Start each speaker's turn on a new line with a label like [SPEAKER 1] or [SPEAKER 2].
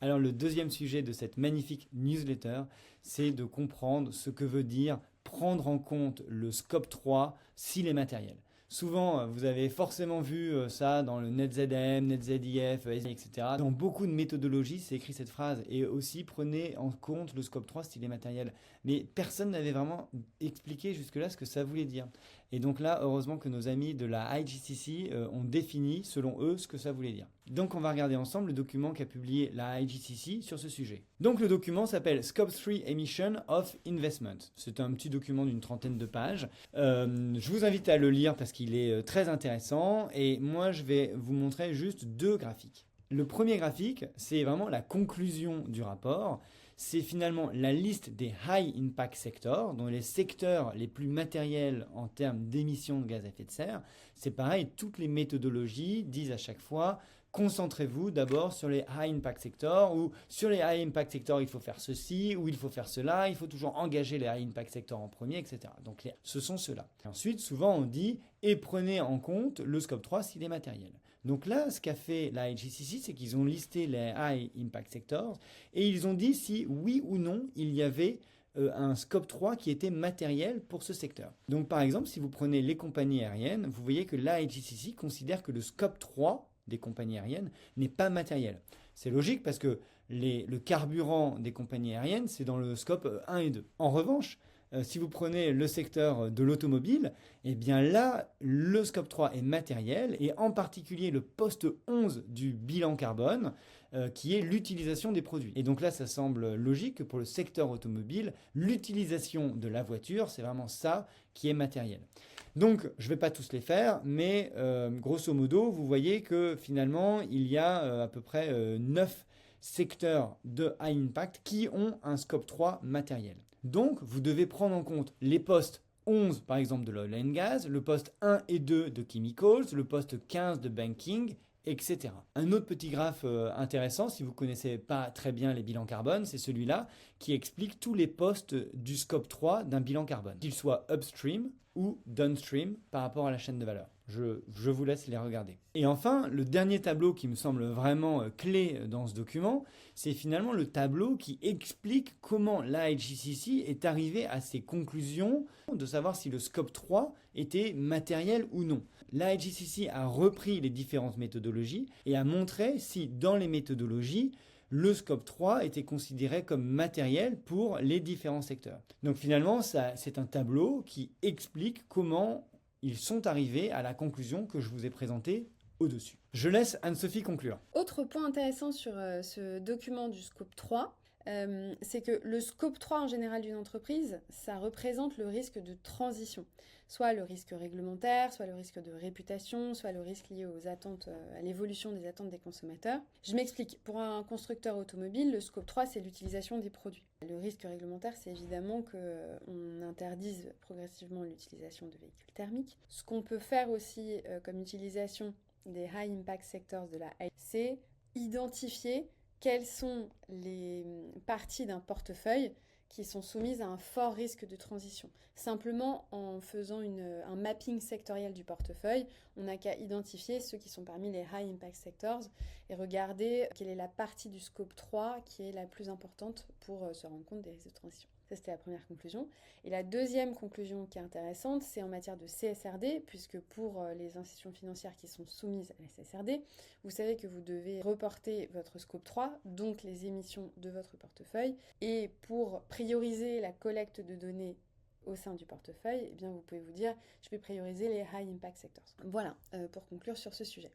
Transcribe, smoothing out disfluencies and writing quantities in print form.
[SPEAKER 1] Alors le deuxième sujet de cette magnifique newsletter, c'est de comprendre ce que veut dire prendre en compte le scope 3 s'il est matériel. Souvent, vous avez forcément vu ça dans le NetZM, NetZIF, etc. Dans beaucoup de méthodologies, c'est écrit cette phrase. Et aussi, prenez en compte le scope 3 s'il est matériel. Mais personne n'avait vraiment expliqué jusque-là ce que ça voulait dire. Et donc là, heureusement que nos amis de la IGCC ont défini, selon eux, ce que ça voulait dire. Donc on va regarder ensemble le document qu'a publié la IGCC sur ce sujet. Donc le document s'appelle Scope 3 Emission of Investment. C'est un petit document d'une trentaine de pages. Je vous invite à le lire parce qu'il est très intéressant et moi je vais vous montrer juste deux graphiques. Le premier graphique, c'est vraiment la conclusion du rapport. C'est finalement la liste des high impact sectors, donc les secteurs les plus matériels en termes d'émissions de gaz à effet de serre. C'est pareil, toutes les méthodologies disent à chaque fois, concentrez-vous d'abord sur les high impact sectors, ou sur les high impact sectors il faut faire ceci, ou il faut faire cela, il faut toujours engager les high impact sectors en premier, etc. Donc ce sont ceux-là. Ensuite, souvent on dit, et prenez en compte le scope 3 s'il est matériel. Donc là, ce qu'a fait la IGCC, c'est qu'ils ont listé les high impact sectors, et ils ont dit si oui ou non il y avait un scope 3 qui était matériel pour ce secteur. Donc par exemple, si vous prenez les compagnies aériennes, vous voyez que la IGCC considère que le scope 3 des compagnies aériennes n'est pas matériel. C'est logique parce que le carburant des compagnies aériennes, c'est dans le scope 1 et 2. En revanche, si vous prenez le secteur de l'automobile, eh bien là, le scope 3 est matériel et en particulier le poste 11 du bilan carbone qui est l'utilisation des produits. Et donc là, ça semble logique que pour le secteur automobile, l'utilisation de la voiture, c'est vraiment ça qui est matériel. Donc, je ne vais pas tous les faire, mais grosso modo, vous voyez que finalement, il y a à peu près 9 secteurs de high impact qui ont un scope 3 matériel. Donc, vous devez prendre en compte les postes 11, par exemple, de l'oil and gas, le poste 1 et 2 de chemicals, le poste 15 de banking, etc. Un autre petit graphe intéressant, si vous ne connaissez pas très bien les bilans carbone, c'est celui-là qui explique tous les postes du scope 3 d'un bilan carbone, qu'il soit upstream ou downstream par rapport à la chaîne de valeur. Je vous laisse les regarder. Et enfin, le dernier tableau qui me semble vraiment clé dans ce document, c'est finalement le tableau qui explique comment l'IGCC est arrivé à ses conclusions de savoir si le scope 3 était matériel ou non. L'IGCC a repris les différentes méthodologies et a montré si dans les méthodologies, le scope 3 était considéré comme matériel pour les différents secteurs. Donc finalement, c'est un tableau qui explique comment ils sont arrivés à la conclusion que je vous ai présentée au-dessus. Je laisse Anne-Sophie conclure.
[SPEAKER 2] Autre point intéressant sur ce document du scope 3, c'est que le scope 3 en général d'une entreprise, ça représente le risque de transition. Soit le risque réglementaire, soit le risque de réputation, soit le risque lié aux attentes, à l'évolution des attentes des consommateurs. Je m'explique. Pour un constructeur automobile, le scope 3, c'est l'utilisation des produits. Le risque réglementaire, c'est évidemment qu'on interdise progressivement l'utilisation de véhicules thermiques. Ce qu'on peut faire aussi comme utilisation des high impact sectors de la AI, c'est identifier quelles sont les parties d'un portefeuille qui sont soumises à un fort risque de transition. Simplement, en faisant un mapping sectoriel du portefeuille, on n'a qu'à identifier ceux qui sont parmi les high impact sectors et regarder quelle est la partie du scope 3 qui est la plus importante pour se rendre compte des risques de transition. Ça, c'était la première conclusion. Et la deuxième conclusion qui est intéressante, c'est en matière de CSRD, puisque pour les institutions financières qui sont soumises à la CSRD, vous savez que vous devez reporter votre scope 3, donc les émissions de votre portefeuille. Et pour prioriser la collecte de données au sein du portefeuille, eh bien vous pouvez vous dire, je vais prioriser les high impact sectors. Voilà, pour conclure sur ce sujet.